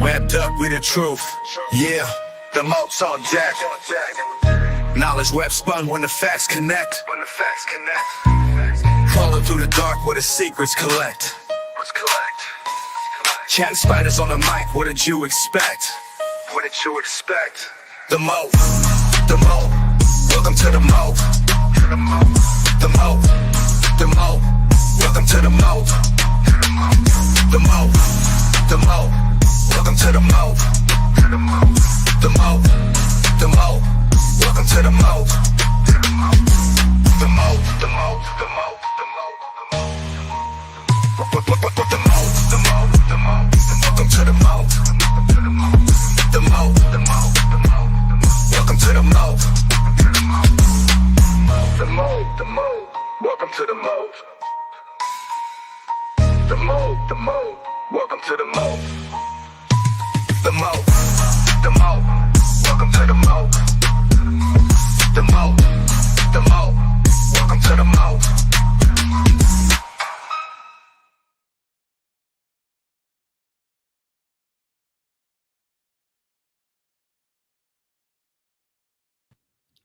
Wrapped up with the truth. Yeah, the Molt's on deck. Knowledge web spun when the facts connect. Crawling through the dark where the secrets collect. Chatting spiders on the mic, what did you expect? The Molt, the Molt, welcome to the Molt. The Molt, the Molt, welcome to the Molt. The Molt, the Molt, welcome to the Molt. The Molt, the Molt, welcome to the Molt. The Molt, the Molt, the Molt, the Molt, the Molt, the Molt, welcome to the Molt. The Molt, the Molt, the Molt, welcome to the Molt. The Molt, the Molt, welcome to the Molt. The Molt, the Molt, welcome to the Molt. The Molt, the Molt, welcome to the Molt. The Molt, the Molt, welcome to the Molt.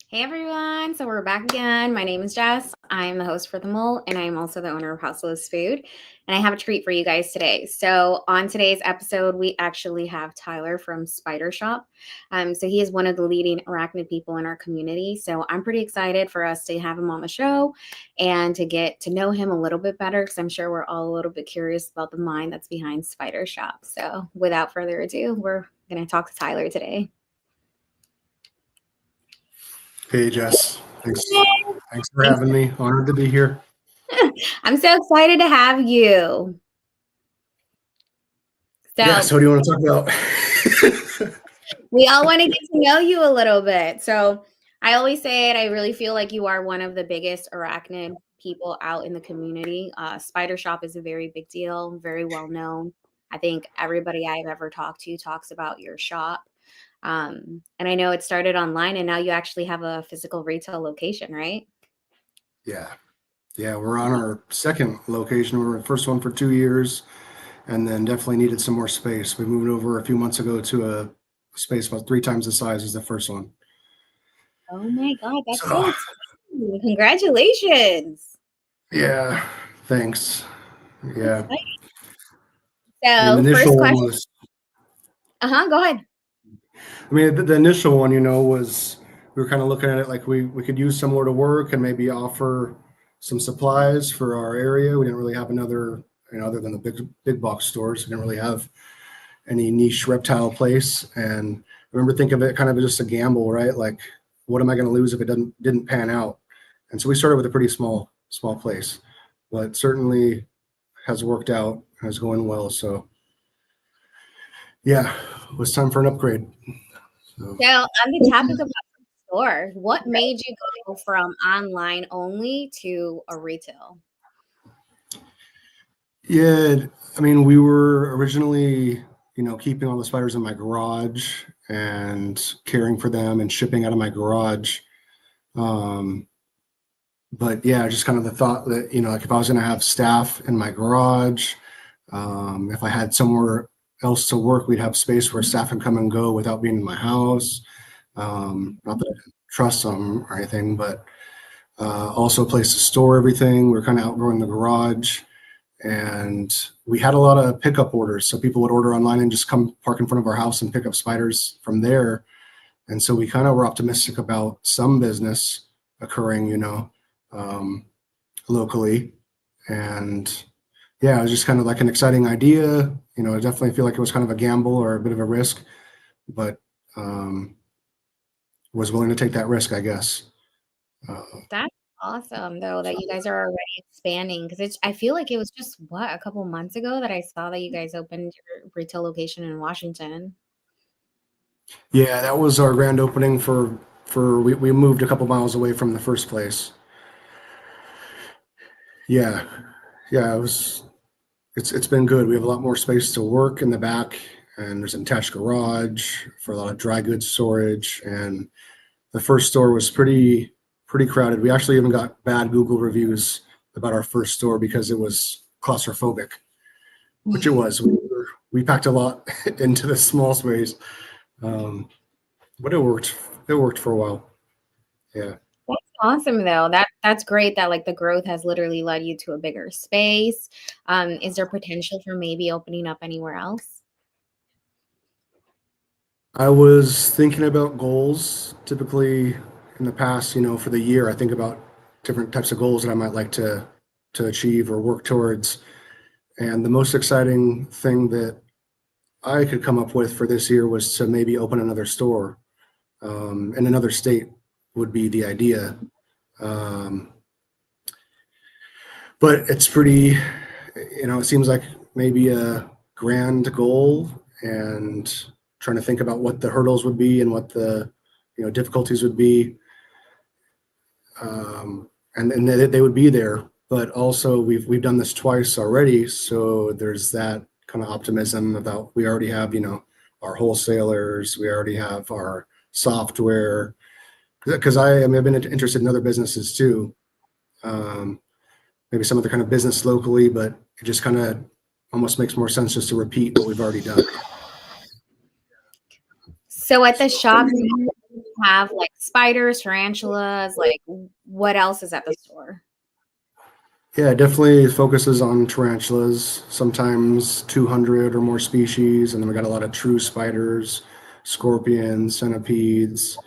Hey everyone, so we're back again. My name is Jess. I'm the host for the Molt, and I'm also the owner of Haus Spood. And I have a treat for you guys today. So on today's episode, we actually have Tyler from Spider Shoppe. So he is one of the leading arachnid people in our community. So I'm pretty excited for us to have him on the show and to get to know him a little bit better, because I'm sure we're all a little bit curious about the mind that's behind Spider Shoppe. So without further ado, we're going to talk to Tyler today. Hey, Jess. Thanks for having me. Honored to be here. I'm so excited to have you. So, yes, what do you want to talk about? We all want to get to know you a little bit. So I always say it, I really feel like you are one of the biggest arachnid people out in the community. Spider Shoppe is a very big deal, very well known. I think everybody I've ever talked to talks about your shop. And I know it started online, and now you actually have a physical retail location, right? Yeah, we're on our second location. We were the first one for 2 years, and then definitely needed some more space. We moved over a few months ago to a space about 3 times the size as the first one. Oh my God, that's so exciting. Congratulations. Yeah, thanks. Yeah. So first question. Go ahead. I mean, the initial one, was we were kind of looking at it like we could use somewhere to work and maybe offer some supplies for our area. We didn't really have another, other than the big box stores, we didn't really have any niche reptile place. And I remember thinking of it kind of just a gamble, right? Like, what am I going to lose if it didn't pan out? And so we started with a pretty small place, but certainly has worked out and is going well. So yeah, it was time for an upgrade. So on the topic of the store, what made you go from online only to a retail? Yeah, I mean, we were originally, keeping all the spiders in my garage and caring for them and shipping out of my garage. But yeah, just kind of the thought that, like if I was going to have staff in my garage, if I had somewhere else to work, we'd have space where staff can come and go without being in my house. Not that I didn't trust them or anything, but also a place to store everything. We're kind of outgrowing the garage, and we had a lot of pickup orders. So people would order online and just come park in front of our house and pick up spiders from there. And so we kind of were optimistic about some business occurring, locally. And yeah, it was just kind of like an exciting idea. I definitely feel like it was kind of a gamble or a bit of a risk, but was willing to take that risk, I guess. That's awesome, though, that you guys are already expanding, because I feel like it was just a couple months ago that I saw that you guys opened your retail location in Washington. Yeah, that was our grand opening we moved a couple miles away from the first place. Yeah, it's been good. We have a lot more space to work in the back, and there's an attached garage for a lot of dry goods storage. And the first store was pretty crowded. We actually even got bad Google reviews about our first store because it was claustrophobic, which it was. we packed a lot into this small space. But it worked. It worked for a while. Yeah. That's awesome though. That's great that like the growth has literally led you to a bigger space. Is there potential for maybe opening up anywhere else? I was thinking about goals. Typically in the past, for the year, I think about different types of goals that I might like to achieve or work towards. And the most exciting thing that I could come up with for this year was to maybe open another store in another state would be the idea. But it's pretty, it seems like maybe a grand goal, and trying to think about what the hurdles would be and what the, difficulties would be. And they would be there, but also we've done this twice already. So there's that kind of optimism about, we already have, our wholesalers, we already have our software, because I've been interested in other businesses too. Maybe some other kind of business locally, but it just kind of almost makes more sense just to repeat what we've already done. So at the shop, you have like spiders, tarantulas, like what else is at the store? Yeah, it definitely focuses on tarantulas, sometimes 200 or more species. And then we got a lot of true spiders, scorpions, centipedes,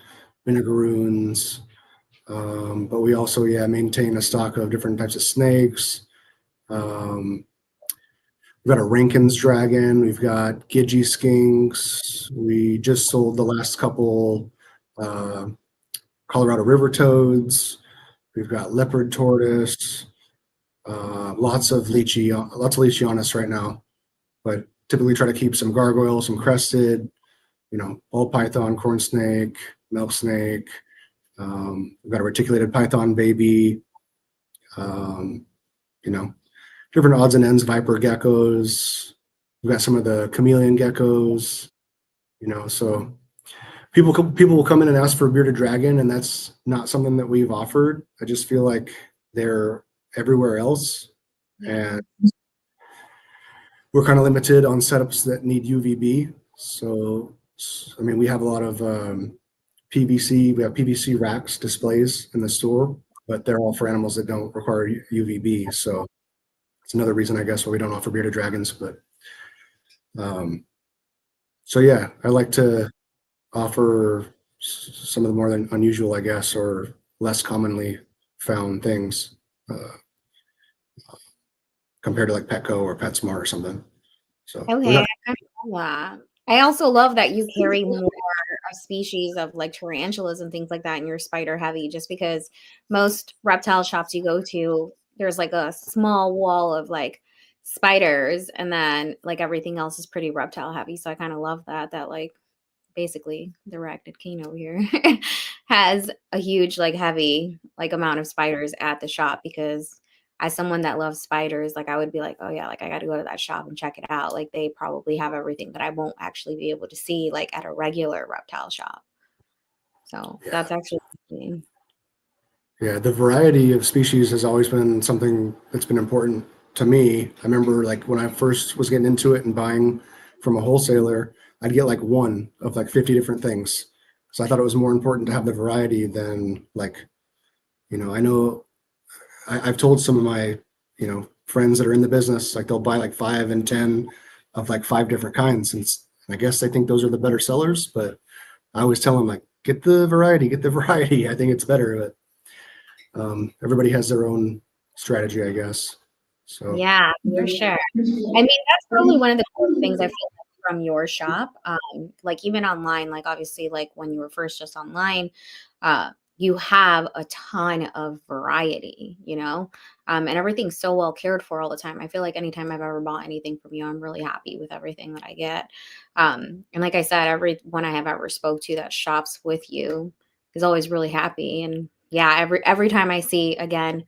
vinegaroons. But we also, maintain a stock of different types of snakes. We've got a Rankin's dragon. We've got Gidgee skinks. We just sold the last couple Colorado river toads. We've got leopard tortoise. Lots of leachianas right now, but typically try to keep some gargoyle, some crested, ball python, corn snake, milk snake. We've got a reticulated python baby. Different odds and ends, viper geckos. We've got some of the chameleon geckos. So people will come in and ask for a bearded dragon, and that's not something that we've offered. I just feel like they're everywhere else, and we're kind of limited on setups that need UVB. So, we have a lot of PVC. We have PVC racks displays in the store, but they're all for animals that don't require UVB. So it's another reason, I guess, why we don't offer bearded dragons. But I like to offer some of the more than unusual, I guess, or less commonly found things. Compared to like Petco or PetSmart or something. So Okay, I kind of love that. I also love that you carry more species of like tarantulas and things like that in your spider heavy, just because most reptile shops you go to, there's like a small wall of like spiders, and then like everything else is pretty reptile heavy. So I kind of love that like basically the arachnid king over here has a huge like heavy like amount of spiders at the shop, because as someone that loves spiders, like I would be like, oh yeah, like I got to go to that shop and check it out. Like they probably have everything that I won't actually be able to see like at a regular reptile shop. So that's actually interesting. Yeah, the variety of species has always been something that's been important to me. I remember like when I first was getting into it and buying from a wholesaler, I'd get like one of like 50 different things. So I thought it was more important to have the variety than like, I know I've told some of my, friends that are in the business, like they'll buy like 5 and 10 of like 5 different kinds. And I guess they think those are the better sellers, but I always tell them like, get the variety. I think it's better, but everybody has their own strategy, I guess. So yeah, for sure. I mean, that's probably one of the cool things I feel like from your shop. Like even online, like obviously like when you were first just online, you have a ton of variety, and everything's so well cared for all the time. I feel like anytime I've ever bought anything from you, I'm really happy with everything that I get. And like I said, everyone I have ever spoke to that shops with you is always really happy. And yeah, every time I see again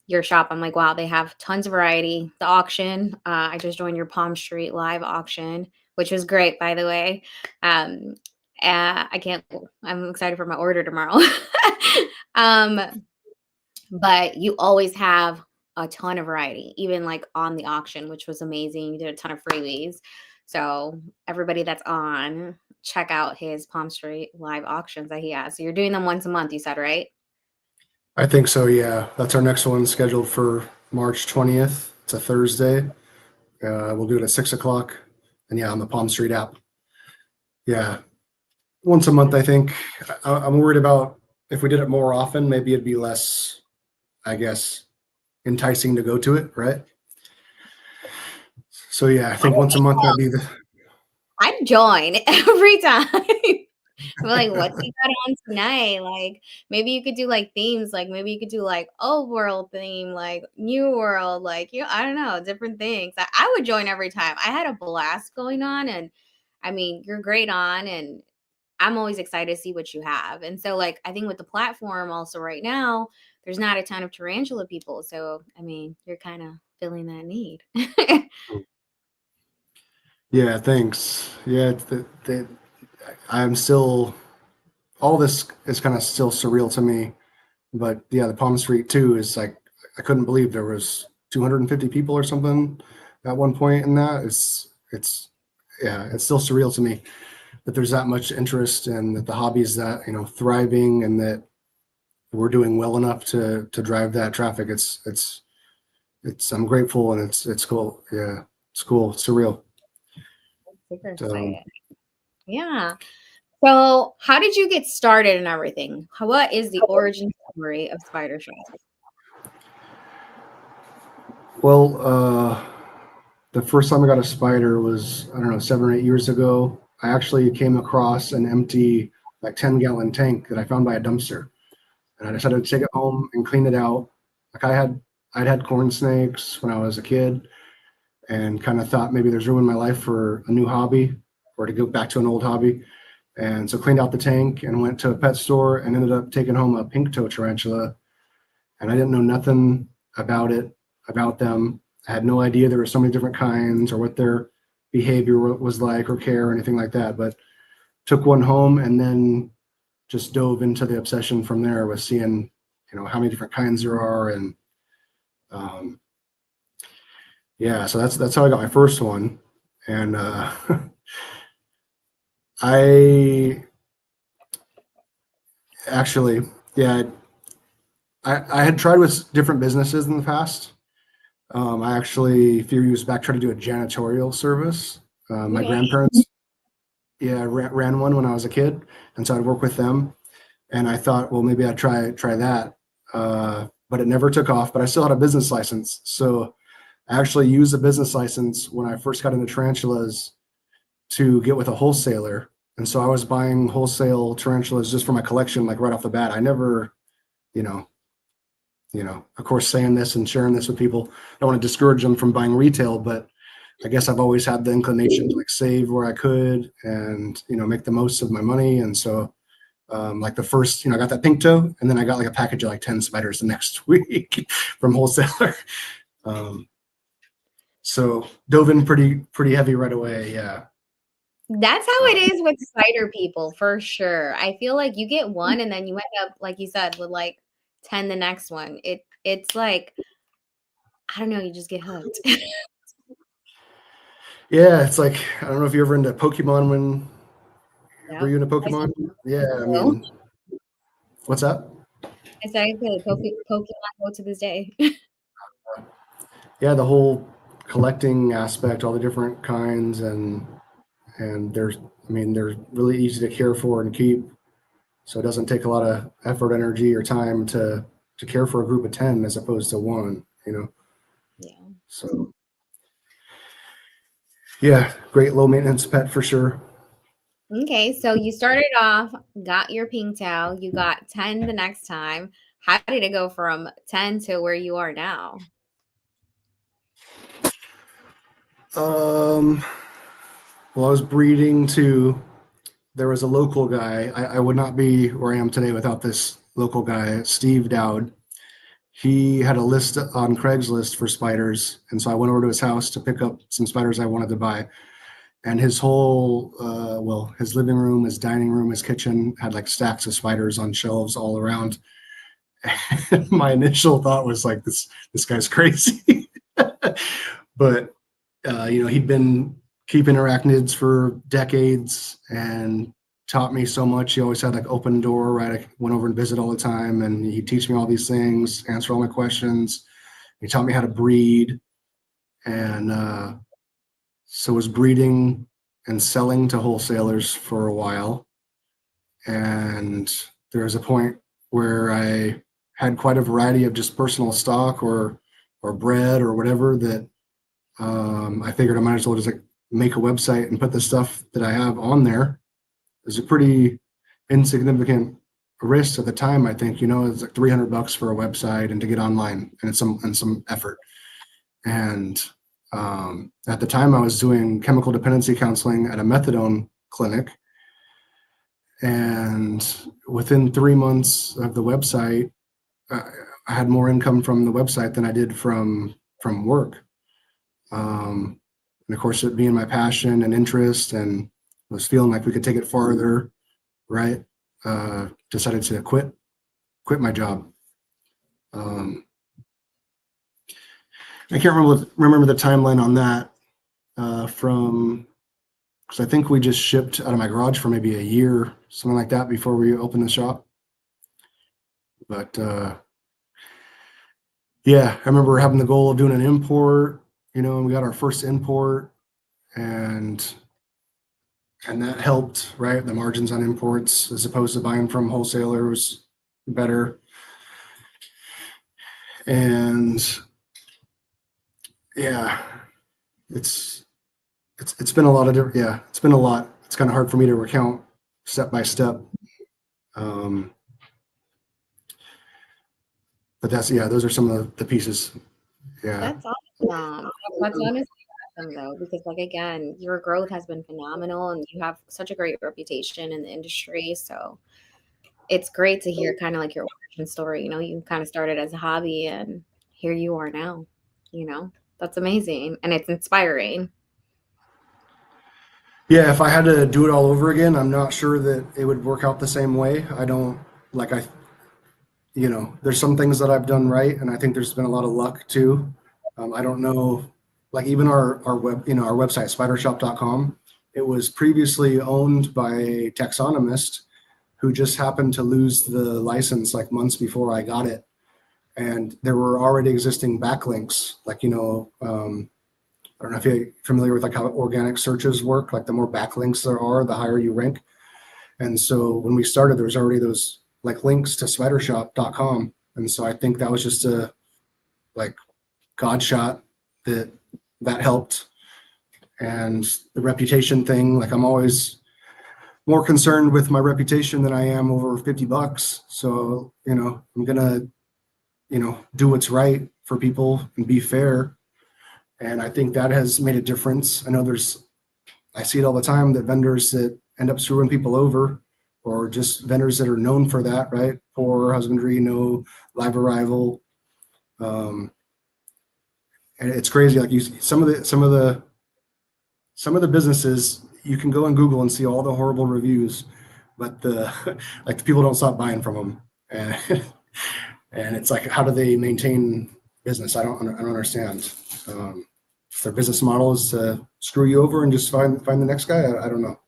your shop, I'm like, wow, they have tons of variety. The auction, I just joined your Palm Street live auction, which was great, by the way. I'm excited for my order tomorrow. But you always have a ton of variety, even like on the auction, which was amazing. You did a ton of freebies. So everybody that's on, check out his Palm Street live auctions that he has. So you're doing them once a month, you said, right? I think so, yeah. That's our next one scheduled for March 20th. It's a Thursday. We'll do it at 6 o'clock. And yeah, on the Palm Street app. Yeah. Once a month, I think. I'm worried about if we did it more often, maybe it'd be less, I guess, enticing to go to it, right? So yeah, I think once a month might be the. I'd join every time. I'm like, what's he got on tonight? Like, maybe you could do like themes. Like, maybe you could do like old world theme, like new world, like I don't know, different things. I would join every time. I had a blast going on, and I mean, you're great on, and I'm always excited to see what you have. And so, like, I think with the platform also right now, there's not a ton of tarantula people. So, I mean, you're kind of filling that need. Yeah, thanks. Yeah, I'm still, all this is kind of still surreal to me. But yeah, the Palm Street too is like, I couldn't believe there was 250 people or something at one point in that. Yeah, it's still surreal to me that there's that much interest and that the hobby is that, thriving and that we're doing well enough to drive that traffic. I'm grateful and it's cool. Yeah, it's cool. It's surreal. Super excited. Yeah. So how did you get started and everything? What is the origin story of Spider Shoppe? Well, the first time I got a spider was, I don't know, 7 or 8 years ago. I actually came across an empty, like 10-gallon tank that I found by a dumpster. And I decided to take it home and clean it out. Like I'd had corn snakes when I was a kid and kind of thought maybe there's room in my life for a new hobby or to go back to an old hobby. And so cleaned out the tank and went to a pet store and ended up taking home a pink toe tarantula. And I didn't know nothing about them. I had no idea there were so many different kinds or what their behavior was like or care or anything like that. But took one home and then just dove into the obsession from there with seeing, how many different kinds there are. And yeah, so that's how I got my first one. And I actually, yeah, I had tried with different businesses in the past. I actually, a few years back, tried to do a janitorial service. My grandparents, ran one when I was a kid, and so I'd work with them. And I thought, well, maybe I'd try that, but it never took off. But I still had a business license, so I actually used a business license when I first got into tarantulas to get with a wholesaler. And so I was buying wholesale tarantulas just for my collection, like right off the bat. I never, of course, saying this and sharing this with people, I don't want to discourage them from buying retail, but I guess I've always had the inclination to like save where I could and, make the most of my money. And so like the first, I got that pink toe and then I got like a package of like 10 spiders the next week from wholesaler. So dove in pretty heavy right away. Yeah. That's how it is with spider people, for sure. I feel like you get one and then you end up, like you said, with like 10 the next one. It's like, I don't know, you just get hooked. Yeah, it's like, I don't know if you're ever into Pokemon were you into Pokemon? Yeah, I mean, what's that? I said I play Pokemon Go to this day. Yeah, the whole collecting aspect, all the different kinds and they're really easy to care for and keep. So it doesn't take a lot of effort, energy, or time to care for a group of 10 as opposed to one, Yeah. So yeah, great low maintenance pet for sure. Okay, so you started off, got your pink tail, you got 10 the next time. How did it go from 10 to where you are now? Well, I was breeding too. There was a local guy. I would not be where I am today without this local guy, Steve Dowd. He had a list on Craigslist for spiders, and so I went over to his house to pick up some spiders I wanted to buy. And his whole, his living room, his dining room, his kitchen had like stacks of spiders on shelves all around. And my initial thought was like, this guy's crazy. But he'd been keeping arachnids for decades and taught me so much. He always had like open door, right? I went over and visit all the time, and he'd teach me all these things, answer all my questions. He taught me how to breed, and so was breeding and selling to wholesalers for a while. And there was a point where I had quite a variety of just personal stock or bread or whatever that I figured I might as well just like make a website and put the stuff that I have on there. It's a pretty insignificant risk at the time. I think, it's like $300 for a website and to get online, and it's some effort. And at the time I was doing chemical dependency counseling at a methadone clinic. And within 3 months of the website, I had more income from the website than I did from work. And of course, it being my passion and interest, and was feeling like we could take it farther, right? Decided to quit my job. I can't remember the timeline on that because I think we just shipped out of my garage for maybe a year, something like that, before we opened the shop. But yeah, I remember having the goal of doing an import, and we got our first import, and that helped, right? The margins on imports as opposed to buying from wholesalers better. And yeah, it's been a lot of different, it's been a lot. It's kind of hard for me to recount step by step. But those are some of the pieces. Yeah. That's awesome. That's honestly awesome though, because like again, your growth has been phenomenal and you have such a great reputation in the industry. So it's great to hear kind of like your origin story. You kind of started as a hobby and here you are now. That's amazing and it's inspiring. Yeah, if I had to do it all over again, I'm not sure that it would work out the same way. There's some things that I've done right, and I think there's been a lot of luck too. I don't know, like even our website, spidershoppe.com, it was previously owned by a taxonomist who just happened to lose the license like months before I got it. And there were already existing backlinks, like, I don't know if you're familiar with like how organic searches work, like the more backlinks there are, the higher you rank. And so when we started, there was already those like links to spidershoppe.com. And so I think that was just a like God shot that helped. And the reputation thing, like I'm always more concerned with my reputation than I am over $50. So, I'm gonna, do what's right for people and be fair. And I think that has made a difference. I know I see it all the time that vendors that end up screwing people over, or just vendors that are known for that, right? Poor husbandry, no live arrival. And it's crazy. Like some of the businesses, you can go on Google and see all the horrible reviews, but the people don't stop buying from them. And it's like, how do they maintain business? I don't understand. Their business model is to screw you over and just find the next guy. I don't know.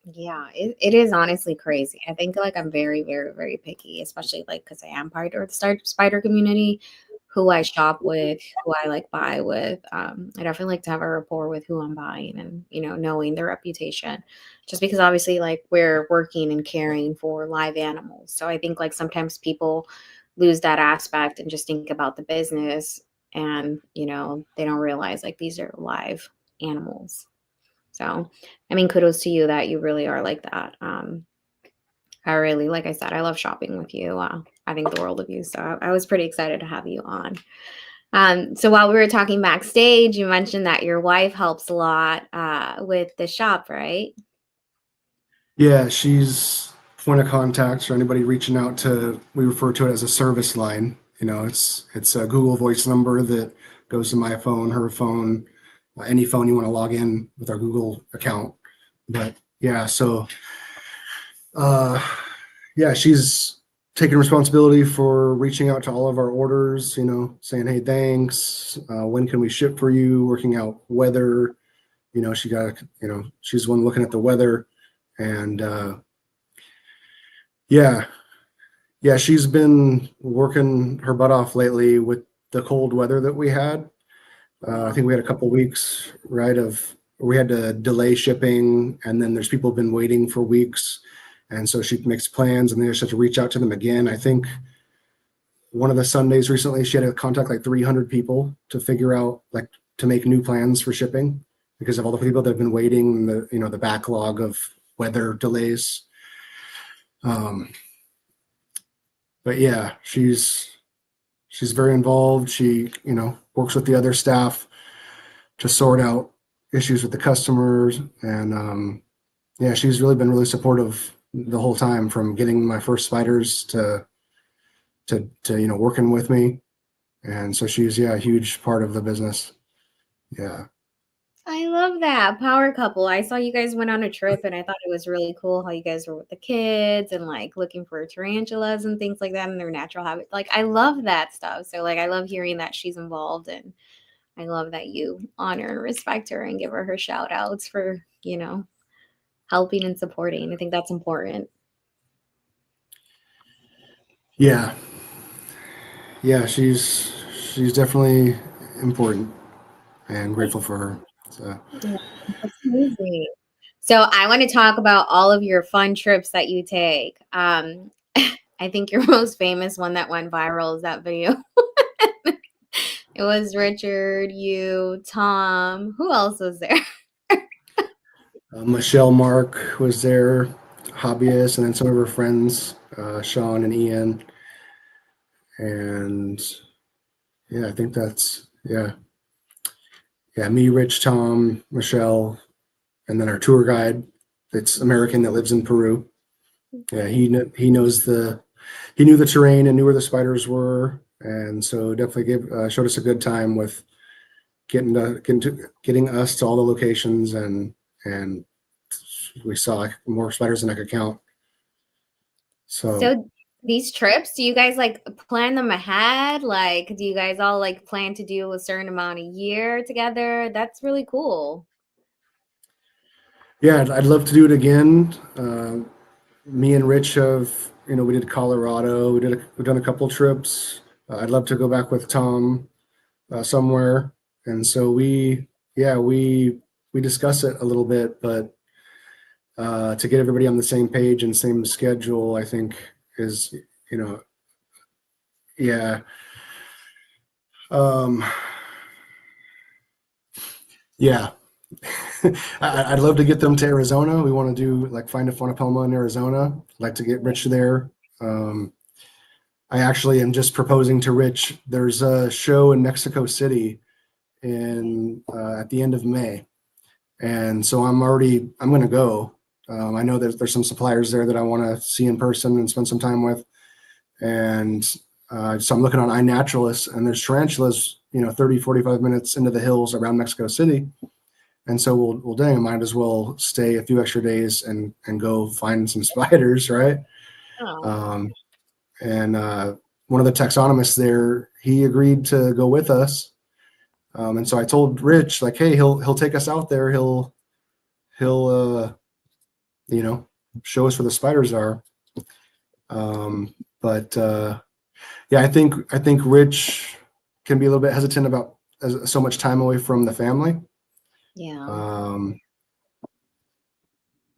Yeah, it is honestly crazy. I think like I'm very, very, very picky, especially like because I am part of the spider community, who I shop with, who I like buy with. I definitely like to have a rapport with who I'm buying and, knowing their reputation, just because obviously like we're working and caring for live animals. So I think like sometimes people lose that aspect and just think about the business and, they don't realize like these are live animals. So, I mean, kudos to you that you really are like that. I really, like I said, I love shopping with you. I think the world of you. So I was pretty excited to have you on. So while we were talking backstage, you mentioned that your wife helps a lot with the shop, right? Yeah, she's point of contact for anybody reaching out to, we refer to it as a service line. It's a Google Voice number that goes to my phone, her phone, any phone you want to log in with our Google account. But yeah, so she's taking responsibility for reaching out to all of our orders, saying, hey, thanks, when can we ship for you, working out weather, she got, she's the one looking at the weather, and yeah, she's been working her butt off lately with the cold weather that we had. I think we had a couple weeks, right, of we had to delay shipping, and then there's people who've been waiting for weeks, and so she makes plans, and they just have to reach out to them again. I think one of the Sundays recently, she had to contact like 300 people to figure out, like, to make new plans for shipping because of all the people that have been waiting, the backlog of weather delays. But yeah, she's very involved. She, works with the other staff to sort out issues with the customers. And yeah, she's really been really supportive the whole time, from getting my first spiders to working with me. And so she's, a huge part of the business. Yeah. I love that power couple. I saw you guys went on a trip, and I thought it was really cool how you guys were with the kids and like looking for tarantulas and things like that in their natural habitat. Like, I love that stuff. So like, I love hearing that she's involved, and I love that you honor and respect her and give her shout outs for, helping and supporting. I think that's important. Yeah. Yeah. She's definitely important, and grateful for her. So. Yeah, that's amazing. So I want to talk about all of your fun trips that you take. I think your most famous one that went viral is that video. It was Richard, you, Tom. Who else was there? Michelle Mark was there, hobbyist, and then some of her friends, Sean and Ian. And yeah, I think that's, me, Rich, Tom, Michelle, and then our tour guide that's American that lives in Peru. Yeah, he knew the terrain and knew where the spiders were, and so definitely showed us a good time with getting us to all the locations, and we saw more spiders than I could count. So these trips, do you guys like plan them ahead? Like, do you guys all like plan to do a certain amount a year together? That's really cool. Yeah, I'd love to do it again. Me and Rich have, we did Colorado. We've done a couple trips. I'd love to go back with Tom somewhere. And so we discuss it a little bit, but to get everybody on the same page and same schedule, I think is, yeah. Yeah. I'd love to get them to Arizona. We want to do like find a Faunapelma in Arizona. I'd like to get Rich there. I actually am just proposing to Rich. There's a show in Mexico City at the end of May, and so I'm going to go. I know there's some suppliers there that I want to see in person and spend some time with, and so I'm looking on iNaturalist, and there's tarantulas, 30, 45 minutes into the hills around Mexico City. And so we'll dang, I might as well stay a few extra days and go find some spiders, right? Oh. And one of the taxonomists there, he agreed to go with us. And so I told Rich, like, hey, he'll take us out there. He'll show us where the spiders are. But I think Rich can be a little bit hesitant about so much time away from the family. Yeah.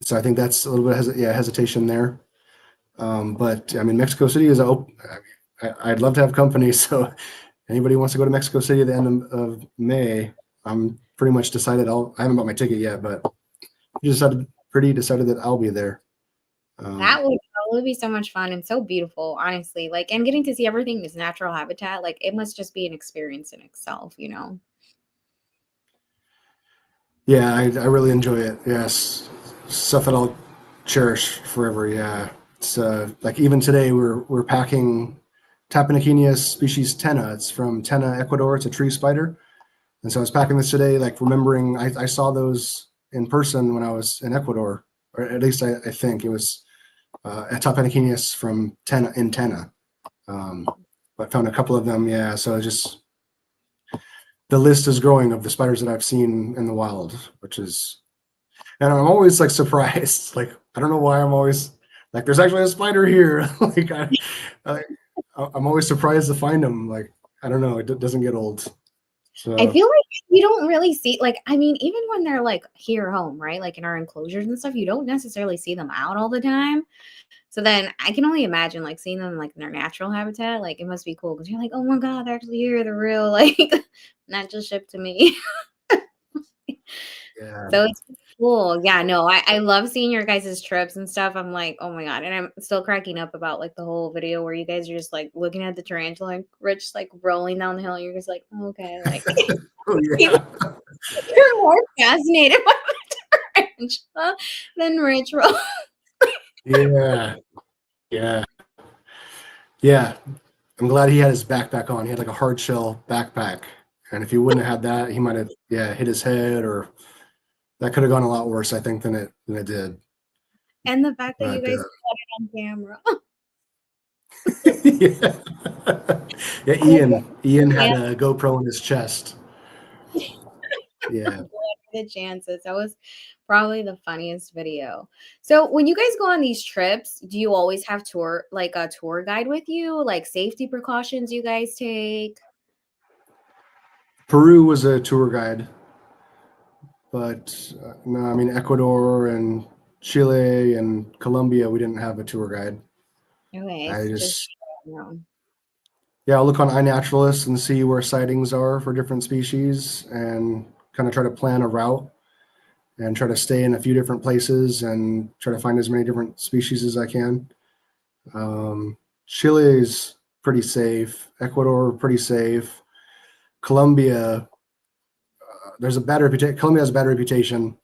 So I think that's a little bit of hesitation there. But I mean, Mexico City is I'd love to have company. So anybody who wants to go to Mexico City at the end of May, I'm pretty much decided I haven't bought my ticket yet, but decided that I'll be there. That would be so much fun and so beautiful, honestly. Like, and getting to see everything in its natural habitat, like it must just be an experience in itself, Yeah, I really enjoy it. Yes, stuff that I'll cherish forever. Yeah, it's like even today we're packing Tapenaquinius species Tenna. It's from Tenna, Ecuador. It's a tree spider, and so I was packing this today, like remembering I saw those in person when I was in Ecuador, or at least I think it was a Tapenaquinius from Tenna. But found a couple of them. Yeah, so just the list is growing of the spiders that I've seen in the wild, which is, and I'm always like surprised. Like, I don't know why I'm always like, there's actually a spider here. Like, I'm always surprised to find them. Like, I don't know, it doesn't get old. So I feel like you don't really see, like, I mean, even when they're like here home, right? Like in our enclosures and stuff, you don't necessarily see them out all the time. So then I can only imagine like seeing them like in their natural habitat. Like it must be cool because you're like, oh my God, they're actually here. They're real, like not just shipped to me. yeah. So it's cool. Yeah, no, I love seeing your guys' trips and stuff. I'm like, oh my God. And I'm still cracking up about like the whole video where you guys are just like looking at the tarantula and Rich like rolling down the hill. You're just like, oh, okay. Like Oh, yeah. you're more fascinated by the tarantula than Rich roll. Yeah. Yeah. Yeah. I'm glad he had his backpack on. He had like a hard shell backpack. And if he wouldn't have had that, he might have hit his head, or that could have gone a lot worse, I think, than it did. And the fact that But, you guys got it on camera. yeah. Ian had a GoPro in his chest. Yeah. The chances. That was probably the funniest video. So when you guys go on these trips, do you always have a tour guide with you? Like safety precautions you guys take? Peru was a tour guide, but no, I mean, Ecuador and Chile and Colombia, we didn't have a tour guide. Okay. I No. Yeah, I'll look on iNaturalist and see where sightings are for different species and kind of try to plan a route and try to stay in a few different places and try to find as many different species as I can. Chile's pretty safe. Ecuador, pretty safe. Colombia, Colombia has a bad reputation.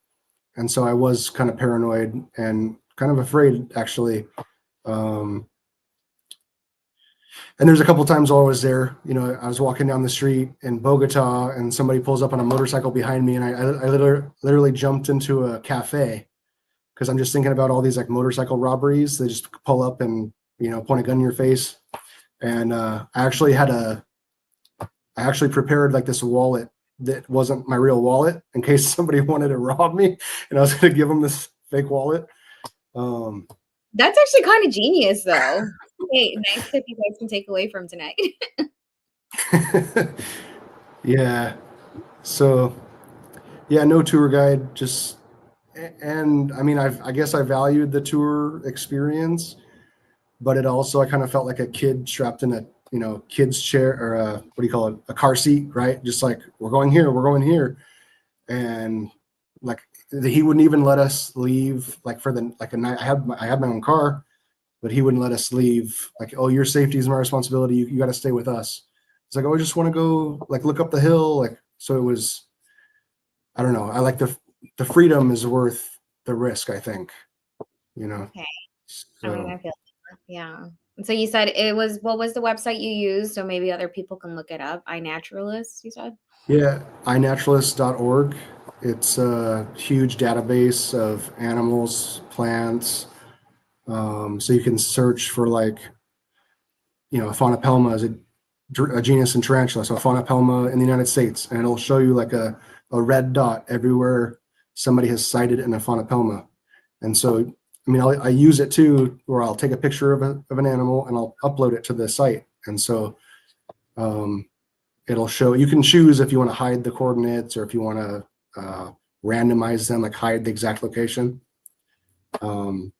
And so I was kind of paranoid and kind of afraid, actually. And there's a couple times while I was there, I was walking down the street in Bogota and somebody pulls up on a motorcycle behind me, and I literally jumped into a cafe because I'm just thinking about all these like motorcycle robberies. They just pull up and, point a gun in your face. And I actually prepared like this wallet that wasn't my real wallet in case somebody wanted to rob me, and I was going to give them this fake wallet. That's actually kind of genius, though. Hey, nice tip you guys can take away from tonight. Yeah. So, yeah, no tour guide. And I mean, I guess I valued the tour experience, but it also, I kind of felt like a kid strapped in a, kid's chair, or a car seat, right? Just like, we're going here. And like, he wouldn't even let us leave like for the, like a night. I had my own car, but he wouldn't let us leave. Like, oh, your safety is my responsibility. You got to stay with us. It's like, oh, I just want to go like look up the hill. Like, so it was, I don't know. I like the freedom is worth the risk, I think, Okay. So, I mean, I feel yeah. So you said what was the website you used? So maybe other people can look it up. iNaturalist, you said? yeah, iNaturalist.org. It's a huge database of animals, plants. So you can search for like, Faunapelma is a genus in tarantula. So Faunapelma in the United States, and it'll show you like a red dot everywhere somebody has cited in a Faunapelma. And so, I mean, I use it too, where I'll take a picture of an animal and I'll upload it to the site. And so it'll show, you can choose if you want to hide the coordinates or if you want to randomize them, like hide the exact location. But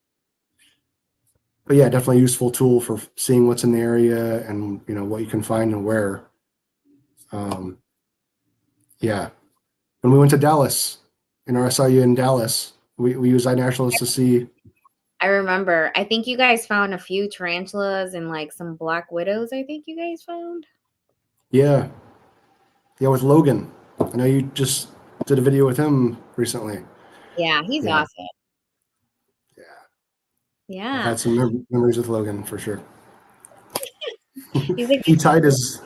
yeah, definitely a useful tool for seeing what's in the area and, what you can find and where. Yeah. When we went to Dallas, I saw you in Dallas, we used iNaturalist to see. I remember. I think you guys found a few tarantulas and like some black widows, I think you guys found. Yeah. Yeah, with Logan. I know you just did a video with him recently. Yeah, he's awesome. Yeah. Yeah. I've had some memories with Logan for sure. He's He tied his,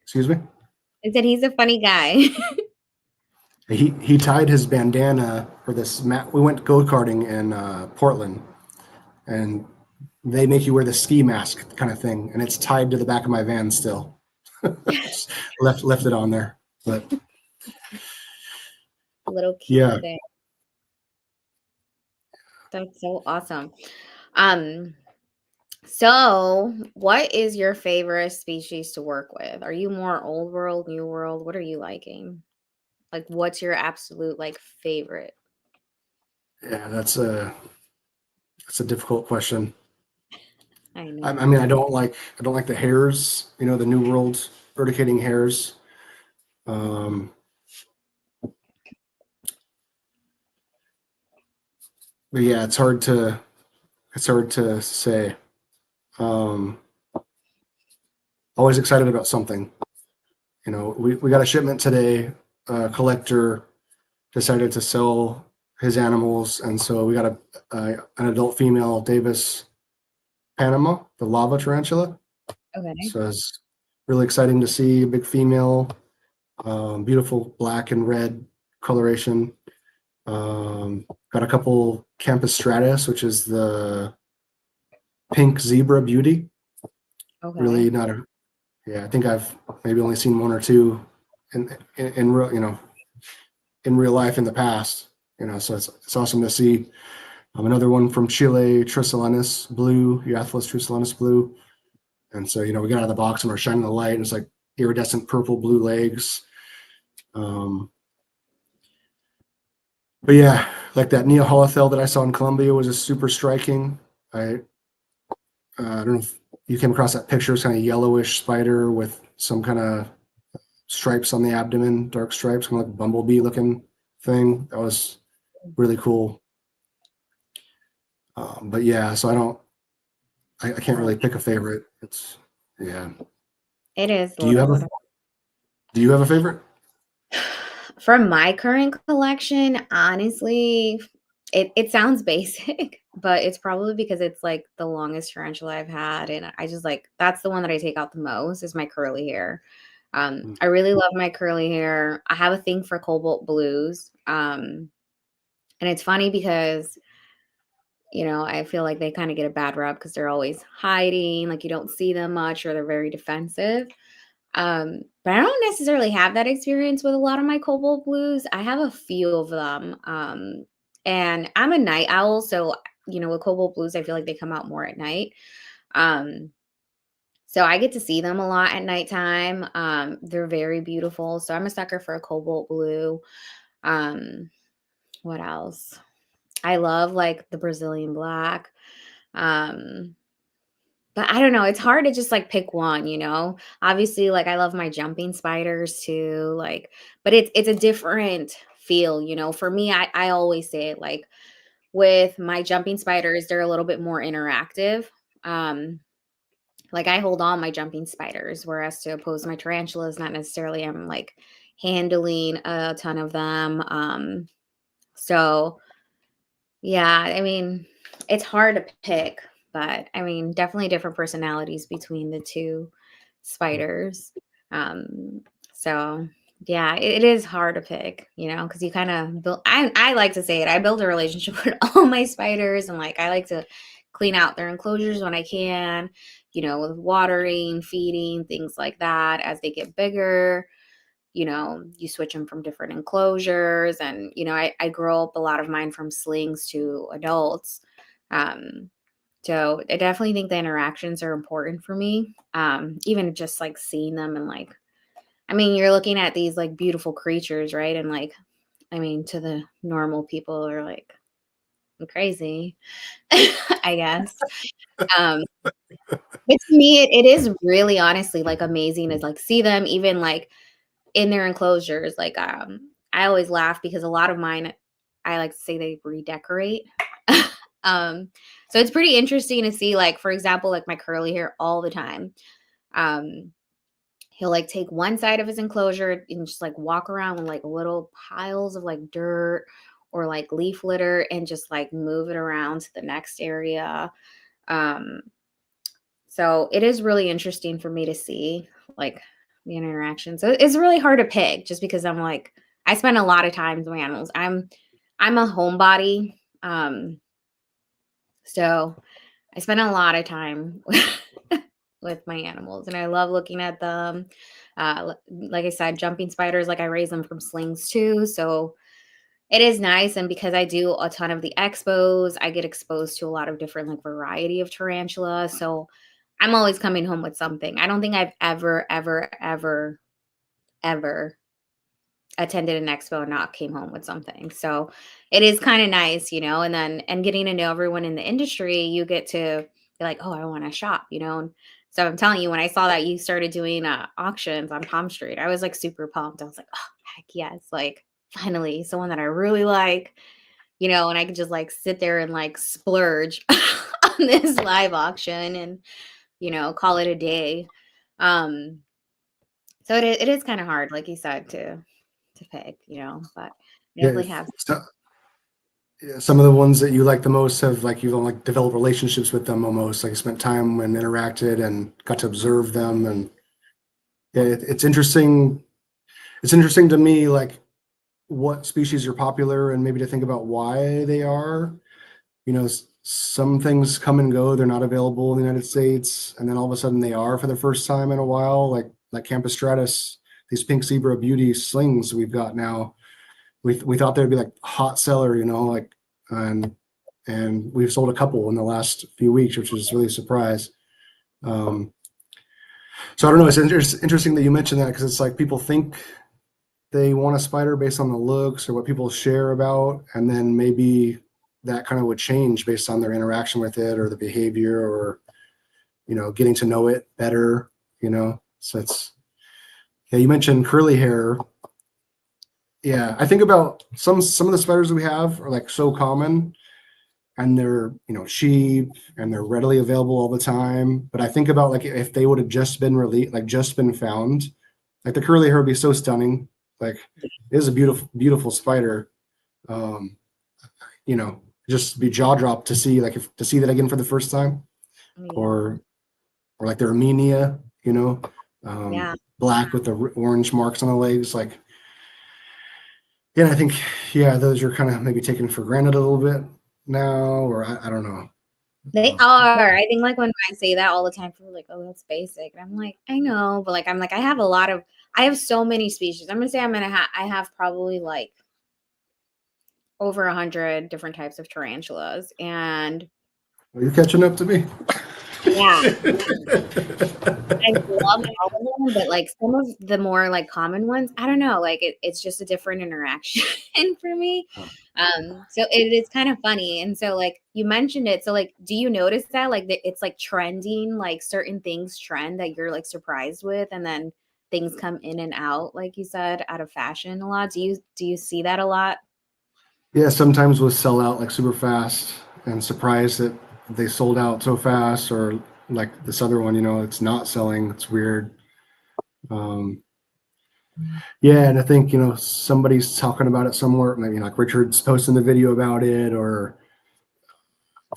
excuse me? I said he's a funny guy. He tied his bandana for this mat. We went go-karting in Portland, and they make you wear the ski mask kind of thing, and it's tied to the back of my van still. Just left it on there. But Little yeah, cute thing. That's so awesome. Um, so what is your favorite species to work with? Are you more old world, new world? What are you liking? Like, what's your absolute like favorite? yeah, that's a difficult question. I I know. mean, I don't like the hairs, the New World verticating hairs. Um, but yeah, it's hard to say. Um, Always excited about something. We got a shipment today. A collector decided to sell his animals, and so we got an adult female Davis Panama, the lava tarantula. Okay. So it's really exciting to see a big female, beautiful black and red coloration. Got a couple Campus stratus, which is the pink zebra beauty. Okay. Really not a Yeah, I think I've maybe only seen one or two in real in real life in the past. So it's awesome to see. Another one from Chile, Trissolenus blue, Euathlus Trissolenus blue. And so we got out of the box and we're shining the light, and it's like iridescent purple blue legs. Um, but yeah, like that Neapolithel that I saw in Colombia was a super striking. I don't know if you came across that picture. It's kind of yellowish spider with some kind of stripes on the abdomen, dark stripes, kind of like a bumblebee looking thing. That was really cool. But yeah, so I can't really pick a favorite. Yeah. It is a Do you have a, little. do you have a favorite? From my current collection, honestly, it sounds basic, but it's probably because it's like the longest tarantula I've had, and I just like that's the one that I take out the most is my curly hair. Mm. I really love my curly hair. I have a thing for cobalt blues, and it's funny because I feel like they kind of get a bad rap because they're always hiding, like you don't see them much, or they're very defensive. But I don't necessarily have that experience with a lot of my cobalt blues. I have a few of them. And I'm a night owl, so with cobalt blues, I feel like they come out more at night. Um, so I get to see them a lot at nighttime. They're very beautiful. So I'm a sucker for a cobalt blue. Um, what else? I love like the Brazilian black. Um, But I don't know, it's hard to just, like, pick one. Obviously, like, I love my jumping spiders too, like but it's a different feel. For me, I always say it, like, with my jumping spiders, they're a little bit more interactive. Um, like, I hold on my jumping spiders, whereas to oppose my tarantulas, not necessarily I'm, like, handling a ton of them. So yeah, I mean, it's hard to pick, but I mean, definitely different personalities between the two spiders. Um, so yeah, it is hard to pick, because you kind of build. I like to say it. I build a relationship with all my spiders, and like I like to clean out their enclosures when I can, with watering, feeding, things like that as they get bigger. You switch them from different enclosures, and I grow up a lot of mine from slings to adults. um so I definitely think the interactions are important for me, even just like seeing them, and like I mean you're looking at these like beautiful creatures, right? And like I mean to the normal people are like crazy. I guess. But to me it is really honestly like amazing to like see them even like in their enclosures. Like, I always laugh because a lot of mine, I like to say they redecorate. um, so it's pretty interesting to see, like, for example, like my curly hair all the time. Um, he'll like take one side of his enclosure and just like walk around with like little piles of like dirt or like leaf litter and just like move it around to the next area. Um, so it is really interesting for me to see like the interaction. So it's really hard to pick just because I'm like I spend a lot of time with my animals. I'm a homebody. So I spend a lot of time with my animals, and I love looking at them. Like I said, jumping spiders, like I raise them from slings too. So it is nice. And because I do a ton of the expos, I get exposed to a lot of different like variety of tarantula. So I'm always coming home with something. I don't think I've ever attended an expo and not came home with something. So it is kind of nice, and getting to know everyone in the industry, you get to be like, oh, I want to shop, And so I'm telling you, when I saw that you started doing auctions on Palm Street, I was like super pumped. I was like, oh, heck yes. Like finally someone that I really like, and I could just like sit there and like splurge on this live auction and, call it a day. So it is kind of hard, like you said, to pick, but I Yeah. definitely have. Yeah, some of the ones that you like the most have like you've like developed relationships with them almost, like you spent time and interacted and got to observe them. And yeah, it's interesting. It's interesting to me, like what species are popular and maybe to think about why they are. Some things come and go. They're not available in the United States, and then all of a sudden they are for the first time in a while. Like Campostratus, these pink zebra beauty slings we've got now. We thought they'd be like hot seller, like and we've sold a couple in the last few weeks, which was really a surprise. So I don't know. It's interesting that you mentioned that because it's like people think they want a spider based on the looks or what people share about, and then maybe that kind of would change based on their interaction with it or the behavior or getting to know it better. So it's you mentioned curly hair. Yeah, I think about some of the spiders we have are like so common, and they're cheap and they're readily available all the time. But I think about like if they would have just been released, like just been found, like the curly hair would be so stunning. Like it is a beautiful spider. Just be jaw dropped to see to see that again for the first time, or like the Armenia, black with the orange marks on the legs, like. Yeah, I think, those are kind of maybe taken for granted a little bit now, or I don't know. They are. I think like when I say that all the time, people are like, oh, that's basic. And I'm like, I know, but like, I have so many species. I'm going to say I have probably like over 100 different types of tarantulas. And you're catching up to me. yeah. I love all of them, but like some of the more like common ones, I don't know, like it's just a different interaction for me. So it is kind of funny. And so like you mentioned it. So like, do you notice that like it's like trending, like certain things trend that you're like surprised with, and then things come in and out, like you said, out of fashion a lot? Do you see that a lot? Yeah, sometimes we'll sell out like super fast and surprised that they sold out so fast, or like this other one, it's not selling. It's weird. Yeah, and I think somebody's talking about it somewhere. Maybe like Richard's posting the video about it, or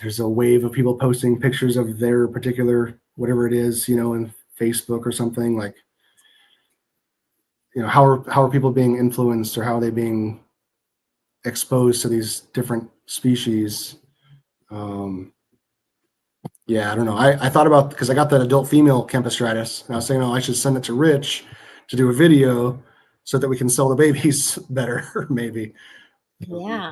there's a wave of people posting pictures of their particular whatever it is, in Facebook or something. Like, how are people being influenced, or how are they being exposed to these different species? Yeah, I don't know. I thought about, because I got that adult female Campostratus, and I was saying, oh, I should send it to Rich to do a video so that we can sell the babies better, maybe. Yeah,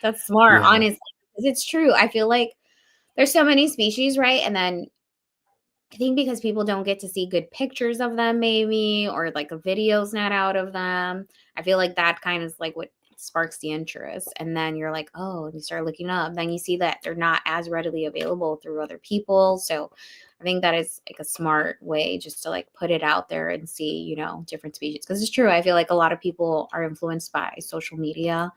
that's smart, honestly, because it's true. I feel like there's so many species, right? And then I think because people don't get to see good pictures of them, maybe, or like a video's not out of them. I feel like that kind of is like what sparks the interest. And then you're like, oh, and you start looking up. Then you see that they're not as readily available through other people. So I think that is like a smart way just to like put it out there and see, different species. Because it's true. I feel like a lot of people are influenced by social media.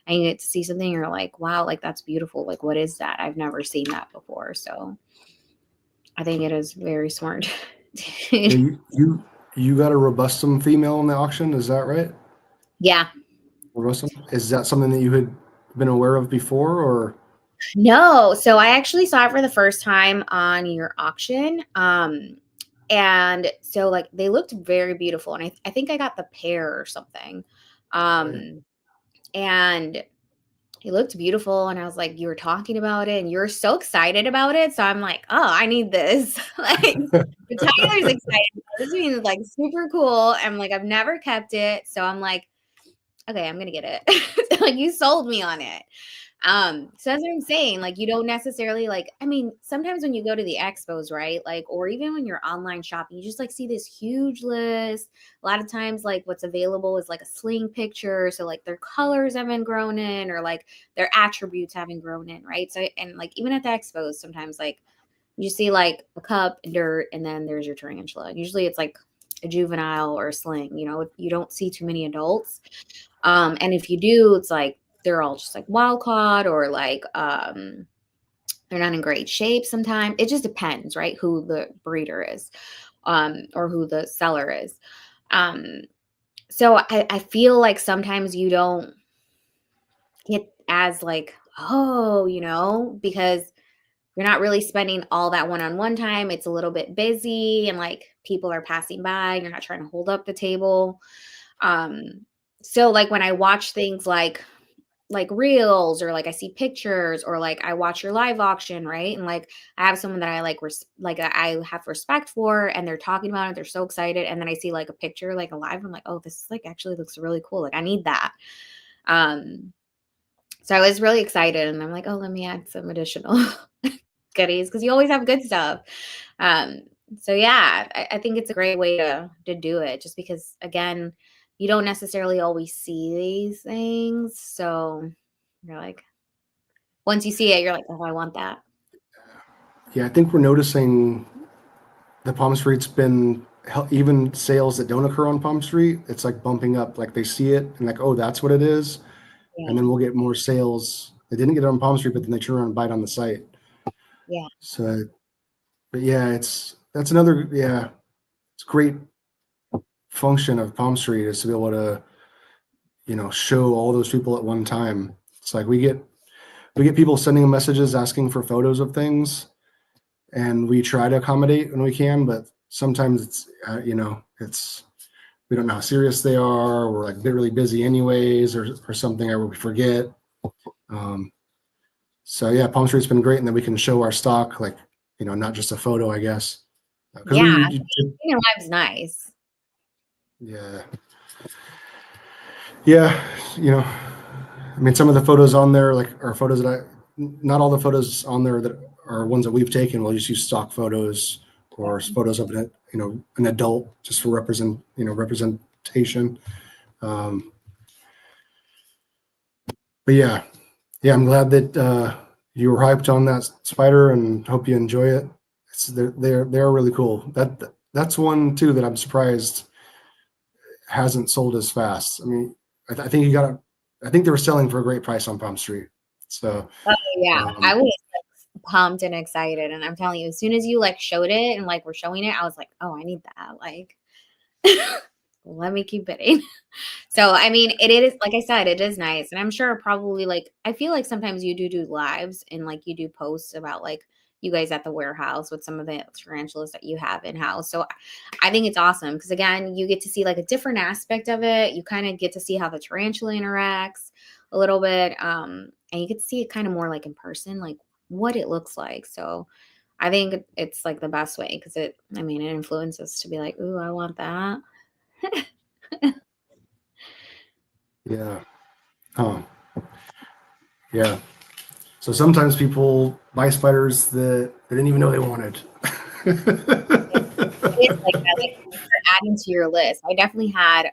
And you get to see something, you're like, wow, like that's beautiful. Like, what is that? I've never seen that before. So I think it is very smart. You got a robustum female in the auction, is that right? Yeah. Robustum? Is that something that you had been aware of before, or? No. So I actually saw it for the first time on your auction. And so like they looked very beautiful. And I think I got the pair or something. And it looked beautiful. And I was like, you were talking about it and you're so excited about it. So I'm like, oh, I need this. Like, Tyler's excited. This means like super cool. I'm like, I've never kept it. So I'm like, okay, I'm gonna get it. Like, you sold me on it. So that's what I'm saying. Like, you don't necessarily like, I mean, sometimes when you go to the expos, right? Like, or even when you're online shopping, you just like see this huge list. A lot of times, like what's available is like a sling picture. So like their colors haven't grown in, or like their attributes haven't grown in, right? So, and like even at the expos, sometimes like you see like a cup and dirt, and then there's your tarantula. Usually it's like a juvenile or a sling, you know, you don't see too many adults. And if you do, it's like they're all just like wild caught, or like they're not in great shape sometimes. It just depends, right? Who the breeder is, or who the seller is. So I feel like sometimes you don't get as like, oh, you know, because you're not really spending all that one-on-one time. It's a little bit busy and like people are passing by. You're not trying to hold up the table. So like when I watch things like reels, or like I see pictures, or like I watch your live auction, right? And like I have someone that I like I have respect for, and they're talking about it, they're so excited, and then I see like a picture like alive, I'm like, oh, this like actually looks really cool, like I need that. So I was really excited, and I'm like, oh, let me add some additional goodies, because you always have good stuff. So yeah, I think it's a great way to do it, just because again, you don't necessarily always see these things. So you're like, once you see it, you're like, oh, I want that. Yeah, I think we're noticing the Palm Street's been even sales that don't occur on Palm Street. It's like bumping up, like they see it and like, oh, that's what it is. Yeah. And then we'll get more sales. They didn't get it on Palm Street, but then they turn around and buy it on the site. Yeah. So, but yeah, that's another, yeah, it's a great function of Palm Street, is to be able to, you know, show all those people at one time. It's like we get people sending messages asking for photos of things, and we try to accommodate when we can, but sometimes it's, you know, it's, we don't know how serious they are. We're like, they're really busy anyways, or something, or we forget. So yeah, Palm Street's been great. And then we can show our stock, like, you know, not just a photo, I guess. Yeah. Your live's nice. Yeah. Yeah. You know, I mean, some of the photos on there, like, are photos that not all the photos on there that are ones that we've taken. We'll just use stock photos, or photos of an, you know, an adult, just for representation. But yeah, I'm glad that you were hyped on that spider, and hope you enjoy it. They're really cool. That's one too that I'm surprised hasn't sold as fast. I mean, I think I think they were selling for a great price on Palm Street. So yeah, I was like pumped and excited, and I'm telling you, as soon as you like showed it and like we're showing it, I was like, oh, I need that. Like, let me keep bidding. So I mean, it is, like I said, it is nice, and I'm sure probably like, I feel like sometimes you do lives, and like you do posts about like you guys at the warehouse with some of the tarantulas that you have in house. So I think it's awesome, because again, you get to see like a different aspect of it. You kind of get to see how the tarantula interacts a little bit, and you get to see it kind of more like in person, like what it looks like. So I think it's like the best way, because it influences to be like, ooh, I want that. yeah. Oh, yeah. So sometimes people buy spiders that they didn't even know they wanted. It's like that, like adding to your list. I definitely had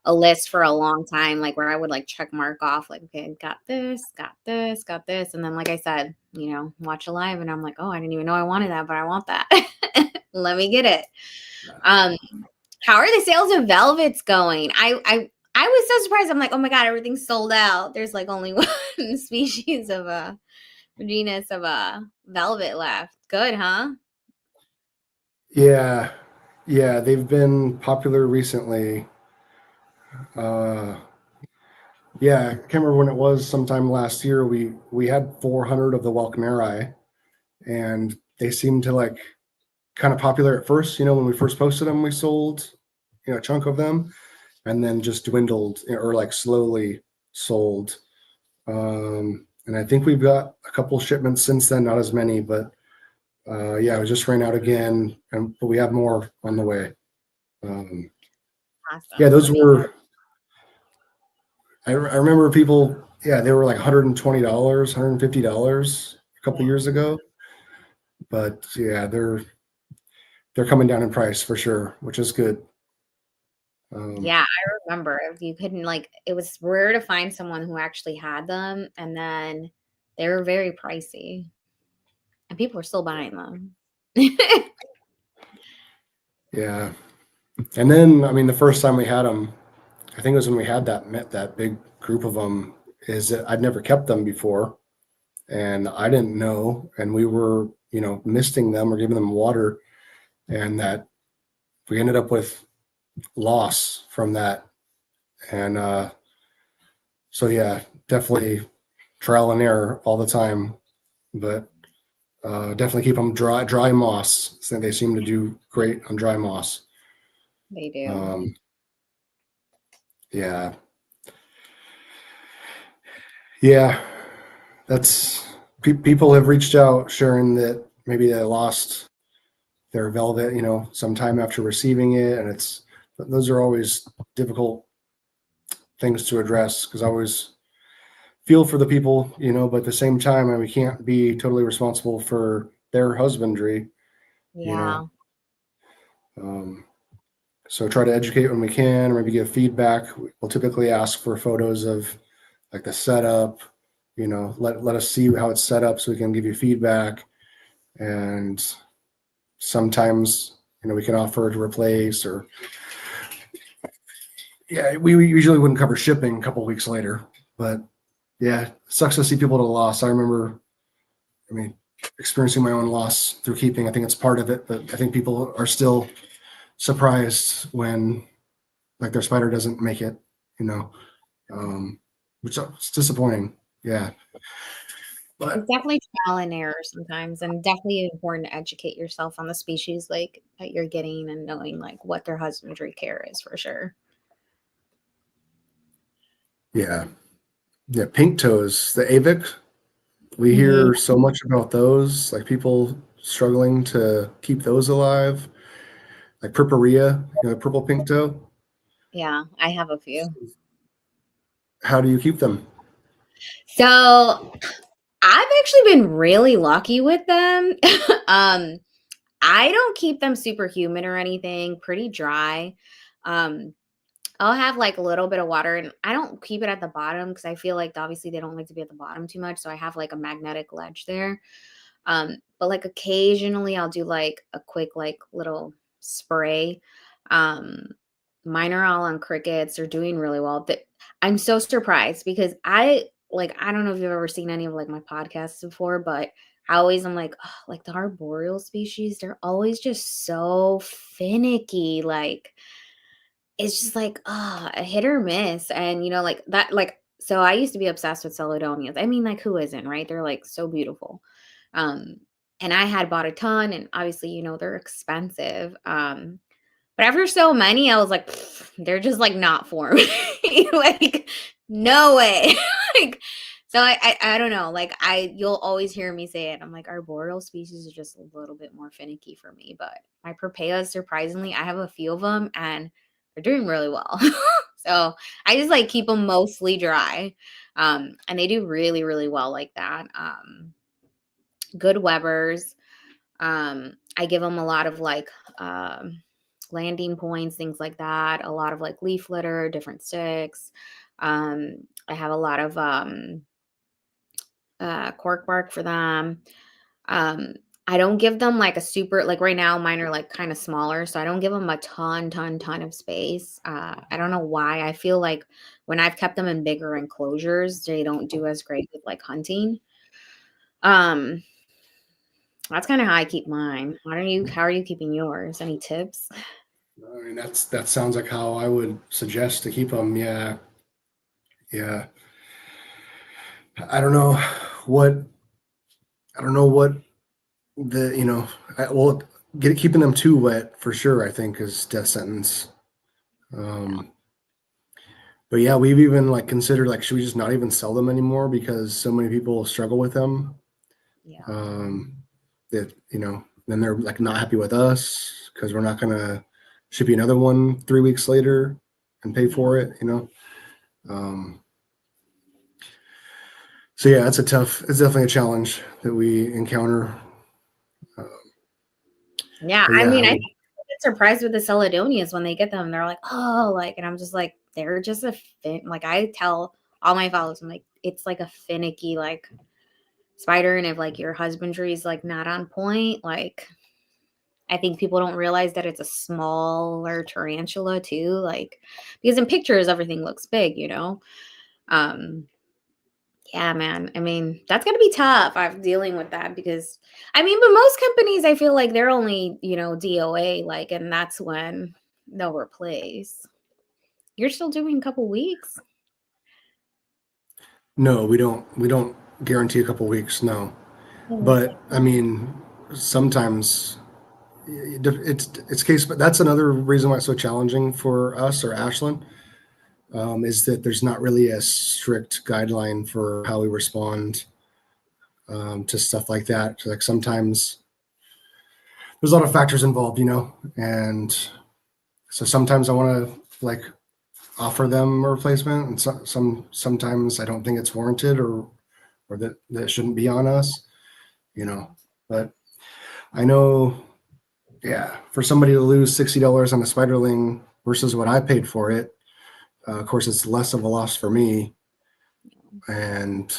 a list for a long time, like where I would like check mark off, like, okay, got this, and then like I said, you know, watch a live, and I'm like, oh, I didn't even know I wanted that, but I want that. Let me get it. How are the sales of velvets going? I was so surprised. I'm like, oh my god, everything's sold out. There's like only one species of a genus of a velvet left. Good, huh? Yeah, they've been popular recently. Yeah, I can't remember when it was. Sometime last year, we had 400 of the Welcomeri, and they seemed to like kind of popular at first. You know, when we first posted them, we sold, a chunk of them, and then just dwindled, or like slowly sold. And I think we've got a couple shipments since then, not as many, but yeah, we just ran out again, but we have more on the way. Awesome. Yeah, those were, I remember people, yeah, they were like $120, $150 a couple years ago. But yeah, they're coming down in price for sure, which is good. Yeah, I remember if you couldn't like it was rare to find someone who actually had them, and then they were very pricey. And people were still buying them. Yeah. And then, I mean, the first time we had them, I think it was when we had that big group of them, is that I'd never kept them before. And I didn't know. And we were, misting them or giving them water. And that we ended up with loss from that. And so, yeah, definitely trial and error all the time. But definitely keep them dry moss. So they seem to do great on dry moss. They do. Yeah. Yeah. That's people have reached out sharing that maybe they lost their velvet, sometime after receiving it. And those are always difficult things to address, because I always feel for the people, but at the same time, we can't be totally responsible for their husbandry. Yeah. So try to educate when we can, or maybe give feedback. We'll typically ask for photos of like the setup, let us see how it's set up so we can give you feedback. And sometimes, we can offer to replace, or yeah, we usually wouldn't cover shipping a couple of weeks later, but yeah, it sucks to see people at a loss. I remember, experiencing my own loss through keeping. I think it's part of it, but I think people are still surprised when like their spider doesn't make it, which is disappointing. Yeah. But It's definitely trial and error sometimes, and definitely important to educate yourself on the species like that you're getting, and knowing like what their husbandry care is for sure. yeah, pink toes, the avic. We hear so much about those, like people struggling to keep those alive, like purpurea, purple pink toe. Yeah, I have a few. How do you keep them? So I've actually been really lucky with them. I don't keep them super humid or anything, pretty dry. Um, I'll have like a little bit of water, and I don't keep it at the bottom because I feel like obviously they don't like to be at the bottom too much. So I have like a magnetic ledge there. But like occasionally I'll do like a quick like little spray. Um, Mine are all on crickets. They're doing really well. I'm so surprised because I don't know if you've ever seen any of like my podcasts before, but I'm like, oh, like the arboreal species, they're always just so finicky. Like it's just like a hit or miss. And like that, like so I used to be obsessed with Celadonias. I mean, like who isn't, right? They're like so beautiful. Um, and I had bought a ton, and obviously, they're expensive. But after so many, I was like, they're just like not for me. Like, no way. Like, so I don't know. Like you'll always hear me say it. I'm like, arboreal species are just a little bit more finicky for me. But my Propeas, surprisingly, I have a few of them and they're doing really well. So I just like keep them mostly dry. And they do really, really well like that. Good Webbers. I give them a lot of like, landing points, things like that. A lot of like leaf litter, different sticks. I have a lot of cork bark for them. I don't give them like a super, like right now mine are like kind of smaller, so I don't give them a ton of space. I don't know why. I feel like when I've kept them in bigger enclosures, they don't do as great with like hunting. That's kind of how I keep mine. How are you keeping yours? Any tips? That sounds like how I would suggest to keep them. Yeah. Yeah. I don't know what keeping them too wet for sure, I think, is death sentence. But yeah, we've even like considered like, should we just not even sell them anymore because so many people struggle with them? Yeah. That, then they're like not happy with us because we're not gonna ship you another one 3 weeks later and pay for it, So yeah, it's definitely a challenge that we encounter. Yeah. But I yeah, mean, I get surprised with the Celadonias when they get them. They're like, oh, like, and I'm just like, they're just a fin. Like, I tell all my followers, I'm like, it's like a finicky, like, spider. And if like your husbandry is like not on point, like, I think people don't realize that it's a smaller tarantula too. Like, because in pictures, everything looks big, Yeah, man. I mean, that's going to be tough. I'm dealing with that because, I mean, but most companies, I feel like they're only, DOA, like, and that's when they'll replace. You're still doing a couple weeks? no, we don't guarantee a couple weeks, no. But I mean, sometimes it's case, but that's another reason why it's so challenging for us or Ashland, is that there's not really a strict guideline for how we respond to stuff like that. Like sometimes there's a lot of factors involved, and so sometimes I want to like offer them a replacement, and sometimes I don't think it's warranted or that shouldn't be on us, But I know, yeah, for somebody to lose $60 on a spiderling versus what I paid for it, of course, it's less of a loss for me. And,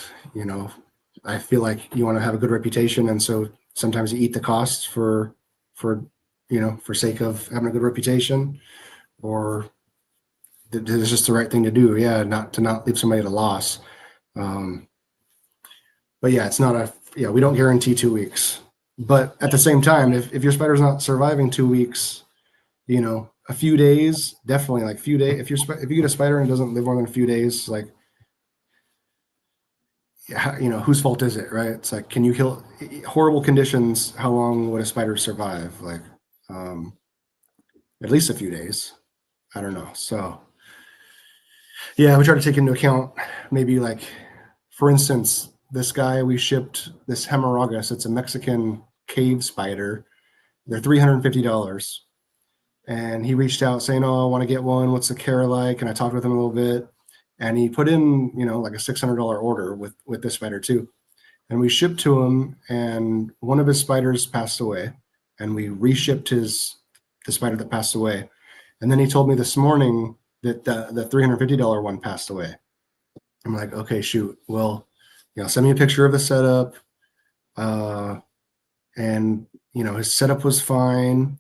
I feel like you want to have a good reputation. And so sometimes you eat the costs for sake of having a good reputation, or it's just the right thing to do. Yeah. Not to not leave somebody at a loss. But yeah, we don't guarantee 2 weeks. But at the same time, if your spider's not surviving 2 weeks, a few days, definitely like few days. If you get a spider and it doesn't live more than a few days, like, whose fault is it, right? It's like, can you kill horrible conditions? How long would a spider survive? Like, at least a few days. I don't know. So yeah, we try to take into account maybe like, for instance, this guy we shipped this hemorrhagus. It's a Mexican cave spider. They're $350. And he reached out saying, "Oh, I want to get one. What's the care like?" And I talked with him a little bit, and he put in, like a $600 order with this spider too. And we shipped to him, and one of his spiders passed away, and we reshipped the spider that passed away. And then he told me this morning that the $350 one passed away. I'm like, okay, shoot. Well, send me a picture of the setup. And his setup was fine.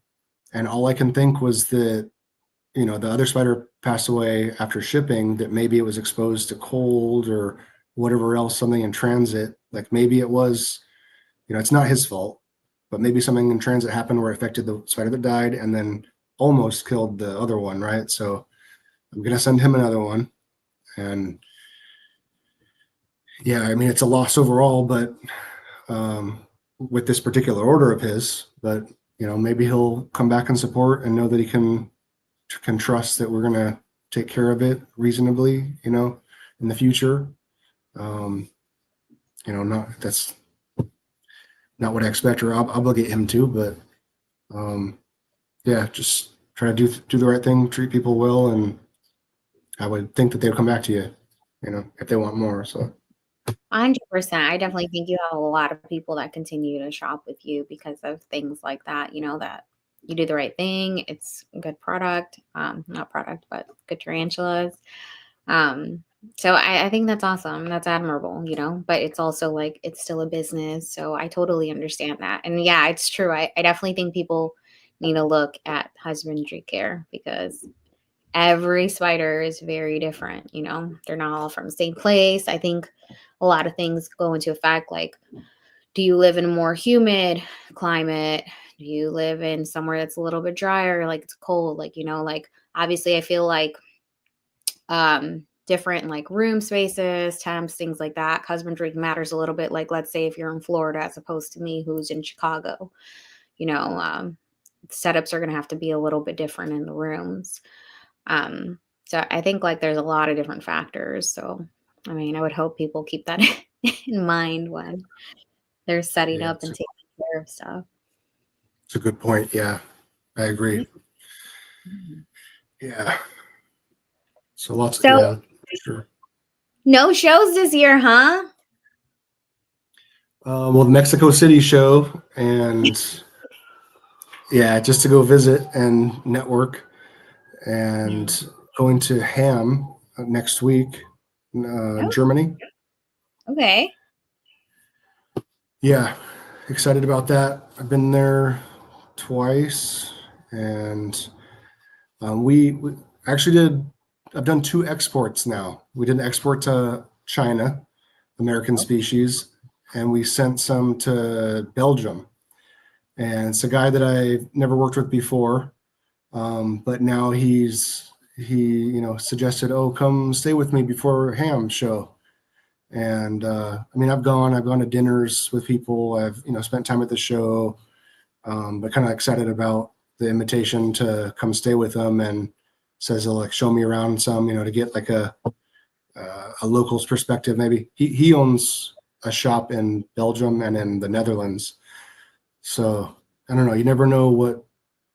And all I can think was that, the other spider passed away after shipping, that maybe it was exposed to cold or whatever else, something in transit. Like maybe it was, it's not his fault, but maybe something in transit happened where it affected the spider that died and then almost killed the other one, right? So I'm going to send him another one. And yeah, I mean, it's a loss overall, but with this particular order of his, but maybe he'll come back and support and know that he can trust that we're going to take care of it reasonably, in the future. That's not what I expect or obligate him to, but yeah, just try to do the right thing, treat people well, and I would think that they'll come back to you, if they want more. So 100%. I definitely think you have a lot of people that continue to shop with you because of things like that, that you do the right thing. It's a good product, not product, but good tarantulas. So I think that's awesome. That's admirable, but it's also like, it's still a business. So I totally understand that. And yeah, it's true. I definitely think people need to look at husbandry care because every spider is very different. They're not all from the same place. I think a lot of things go into effect. Like, do you live in a more humid climate? Do you live in somewhere that's a little bit drier? Like it's cold, like obviously I feel like, different like room spaces, temps, things like that. Husbandry matters a little bit. Like, let's say if you're in Florida, as opposed to me, who's in Chicago, setups are going to have to be a little bit different in the rooms. So I think like there's a lot of different factors. So I mean, I would hope people keep that in mind when they're setting Yeah, up and taking care of stuff. it's a good point. Yeah, I agree. Mhm. Yeah. So lots of, So yeah, for sure. no shows this year, huh? Well, the Mexico City show, and yeah, just to go visit and network, and going to Ham next week, Oh, Germany. okay. Yeah, excited about that. I've been there twice, and we actually did. I've done 2 exports now. We did an export to China, American species, and we sent some to Belgium. And it's a guy that I never worked with before, but now he suggested, oh, come stay with me before Ham show. And I mean, I've gone to dinners with people. I've spent time at the show, but kind of excited about the invitation to come stay with them, and says he'll like show me around some, to get like a local's perspective. Maybe he owns a shop in Belgium and in the Netherlands, so I don't know. You never know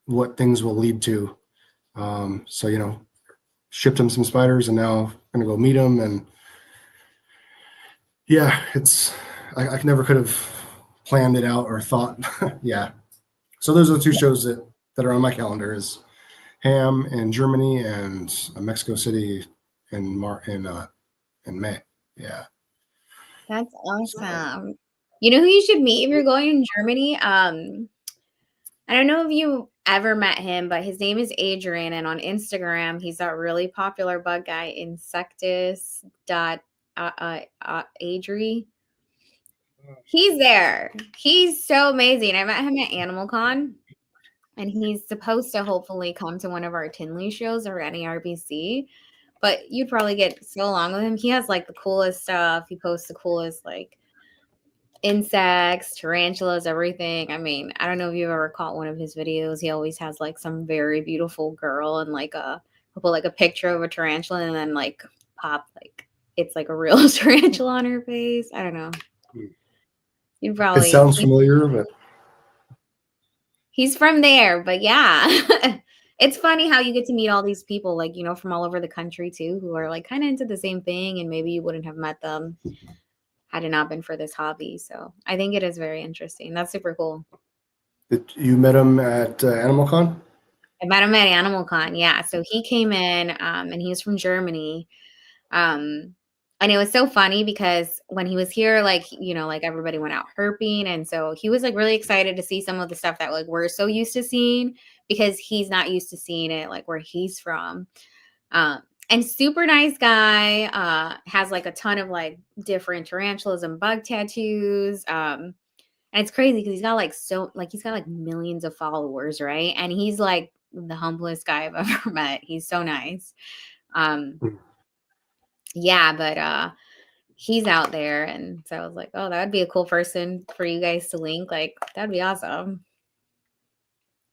what things will lead to. So shipped him some spiders, and now I'm gonna go meet him. And yeah, I never could have planned it out or thought. Yeah. So those are the 2 shows that are on my calendar: is Ham in Germany and Mexico City in May. Yeah. That's So awesome. You know who you should meet if you're going to Germany? I don't know if you ever met him, but his name is Adrian, and on Instagram, he's that really popular bug guy, Insectus dot Adri. He's there. He's so amazing. I met him at Animal Con, and he's supposed to hopefully come to one of our Tinley shows or any RBC. But you'd probably get so along with him. He has like the coolest stuff. He posts the coolest like insects, tarantulas, everything. I mean, I don't know if you've ever caught one of his videos. He always has like some very beautiful girl and like he'll put like a picture of a tarantula and then like pop like it's like a real tarantula on her face. I don't know. You it probably sounds familiar, but he's from there, but yeah. It's funny how you get to meet all these people like, from all over the country too, who are like kind of into the same thing and maybe you wouldn't have met them had it not been for this hobby. So I think it is very interesting. That's super cool. you met him at Animal Con? I met him at Animal Con. Yeah. So he came in and he was from Germany. Um, and it was so funny because when he was here, like, like everybody went out herping. And so he was like really excited to see some of the stuff that like we're so used to seeing because he's not used to seeing it like where he's from. And super nice guy, has like a ton of like different tarantulas and bug tattoos. And it's crazy because he's got like millions of followers, right? And he's like the humblest guy I've ever met. He's so nice. Um, yeah, but he's out there, and so I was like, oh, that would be a cool person for you guys to link. Like, that'd be awesome.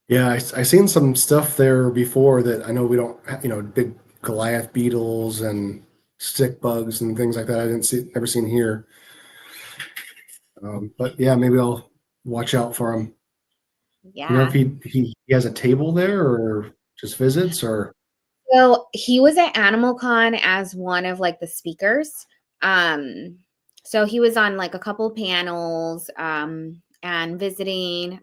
Yeah, I seen some stuff there before that I know we don't, big Goliath beetles and stick bugs and things like that. I never seen here. But yeah, maybe I'll watch out for him. You know if Yeah. he has a table there or just visits or. So he was at Animal Con as one of like the speakers. Um, so he was on like a couple panels and visiting.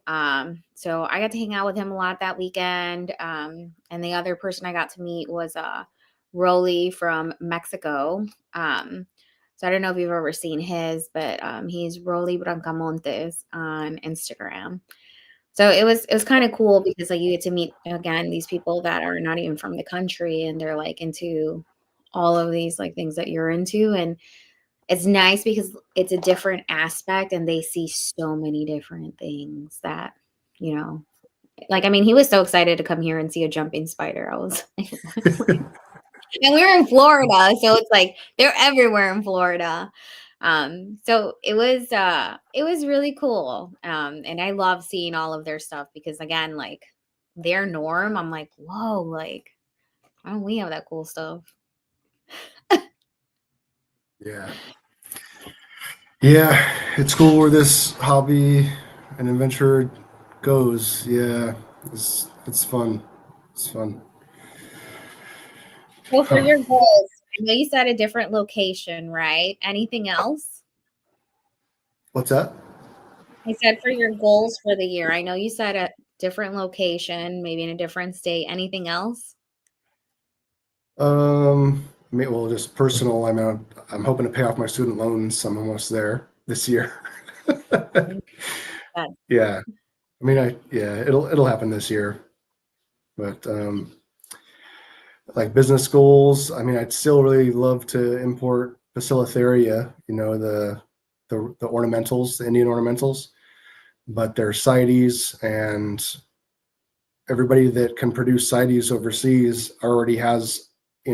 So I got to hang out with him a lot that weekend. And the other person I got to meet was Rolly from Mexico. So I don't know if you've ever seen his, but he's Rolly Brancamontes on Instagram. So it was kind of cool because like you get to meet again these people that are not even from the country and they're like into all of these like things that you're into, and it's nice because it's a different aspect and they see so many different things that you know like I mean he was so excited to come here and see a jumping spider. I was like, and we were in Florida, so it's like they're everywhere in Florida. So it was really cool. And I love seeing all of their stuff because again, like their norm, I'm like, whoa, like Oh, we have that cool stuff. Yeah. Yeah, it's cool where this hobby and adventure goes. Yeah, it's fun. It's fun. So for Huh. your goals, I know you said a different location, right? Anything else? What's that? I said for your goals for the year. I know you said a different location, maybe in a different state. Anything else? Well, just personal. I'm hoping to pay off my student loans. I'm almost there this year. That- Yeah. It'll happen this year. But like business goals, I'd still really love to import Bacillotheria, the ornamentals, the Indian ornamentals, but they're CITES, and everybody that can produce CITES overseas already has,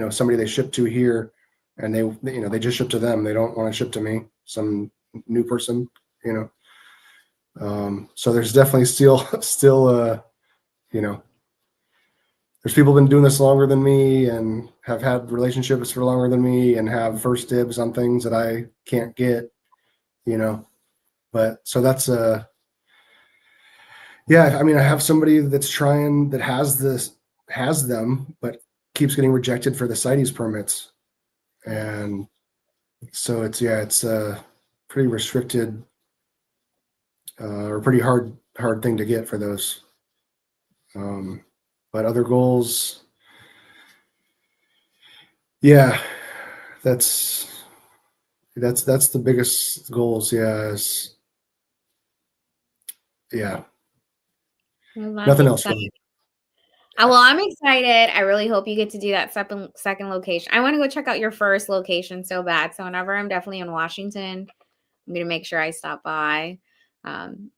somebody they ship to here, and they just ship to them. They don't want to ship to me, some new person, so there's definitely still, there's people been doing this longer than me and have had relationships for longer than me and have first dibs on things that I can't get, but so that's yeah, I have somebody that's trying, that has them, but keeps getting rejected for the CITES permits. And so it's pretty restricted, or pretty hard thing to get for those. But other goals, yeah, that's the biggest goals. Yeah. Well, that's Nothing else exciting. really. Well, I'm excited. I really hope you get to do that second location. I want to go check out your first location so bad. So whenever I'm definitely in Washington, I'm going to make sure I stop by.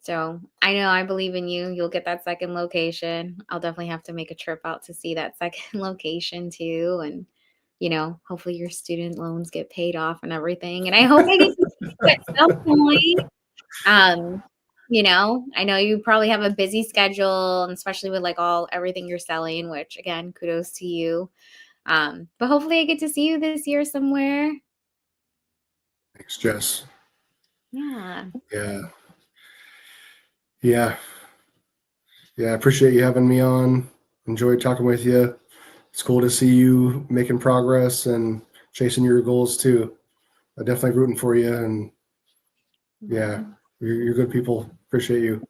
So I know I believe in you. You'll get that second location. I'll definitely have to make a trip out to see that second location too. And, hopefully your student loans get paid off and everything. And I hope I get to see you at some point. I know you probably have a busy schedule, and especially with everything you're selling, which again, kudos to you. But hopefully I get to see you this year somewhere. Thanks, Jess. Yeah. Yeah. I appreciate you having me on. Enjoyed talking with you. It's cool to see you making progress and chasing your goals too. I'm definitely rooting for you, and yeah, you're good people. Appreciate you.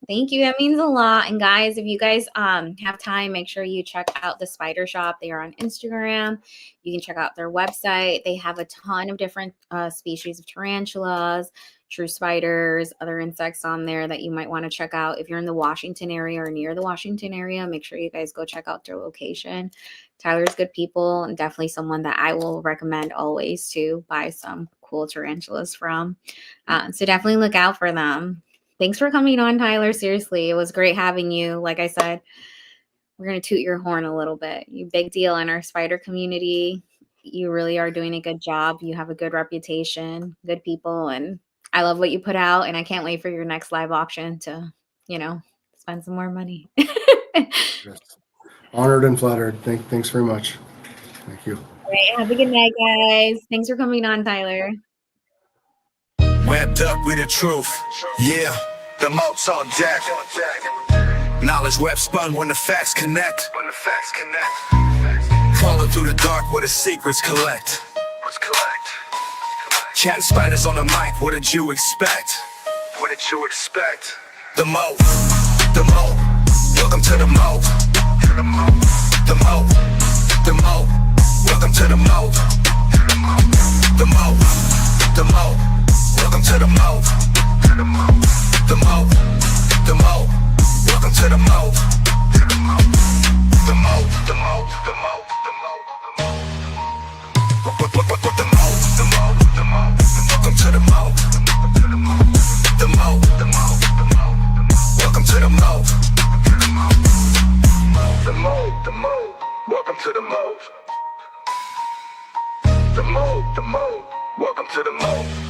Thank you. That means a lot. And guys, if you guys have time, make sure you check out the Spider Shop. They are on Instagram. You can check out their website. They have a ton of different species of tarantulas, true spiders, other insects on there that you might want to check out. If you're in the Washington area or near the Washington area, make sure you guys go check out their location. Tyler's good people, and definitely someone that I will recommend always to buy some cool tarantulas from. So definitely look out for them. Thanks for coming on, Tyler. Seriously, it was great having you. Like I said, we're going to toot your horn a little bit. You big deal in our spider community. You really are doing a good job. You have a good reputation, good people, and I love what you put out, and I can't wait for your next live auction to, spend some more money. Yes. Honored and flattered. Thanks very much. Thank you. All right, have a good night, guys. Thanks for coming on, Tyler. Webbed up with the truth, yeah, the Molt's on deck. Knowledge web spun when the facts connect. Crawling through the dark where the secrets collect. Chat spiders on the mic, what did you expect? The Molt, welcome to the Molt. The Molt, welcome to the Molt. The Molt, welcome to the Molt. The Molt, welcome to the Molt. The Molt, welcome to the Molt. The Molt, welcome to the Molt. The Molt, welcome to the Molt. The Molt, welcome to the Molt.